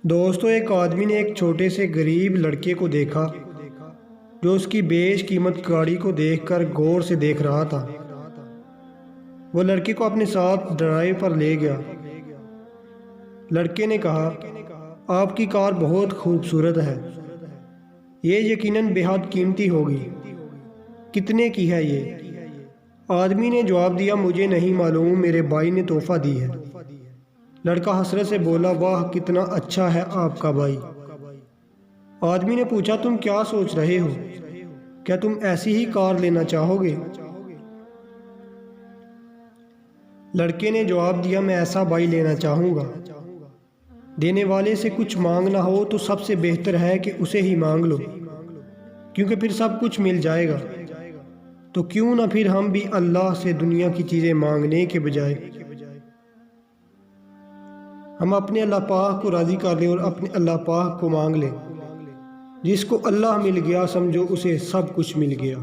دوستو، ایک آدمی نے ایک چھوٹے سے غریب لڑکے کو دیکھا جو اس کی بیش قیمت گاڑی کو دیکھ کر غور سے دیکھ رہا تھا۔ وہ لڑکے کو اپنے ساتھ ڈرائیو پر لے گیا۔ لڑکے نے کہا، آپ کی کار بہت خوبصورت ہے، یہ یقیناً بے حد قیمتی ہوگی، کتنے کی ہے یہ؟ آدمی نے جواب دیا، مجھے نہیں معلوم، میرے بھائی نے تحفہ دی ہے۔ لڑکا حسرت سے بولا، واہ کتنا اچھا ہے آپ کا بھائی۔ آدمی نے پوچھا، تم کیا سوچ رہے ہو؟ کیا تم ایسی ہی کار لینا چاہو گے؟ لڑکے نے جواب دیا، میں ایسا بھائی لینا چاہوں گا۔ دینے والے سے کچھ مانگنا ہو تو سب سے بہتر ہے کہ اسے ہی مانگ لو، کیونکہ پھر سب کچھ مل جائے گا۔ تو کیوں نہ پھر ہم بھی اللہ سے دنیا کی چیزیں مانگنے کے بجائے ہم اپنے اللہ پاک کو راضی کر لیں اور اپنے اللہ پاک کو مانگ لیں۔ جس کو اللہ مل گیا سمجھو اسے سب کچھ مل گیا۔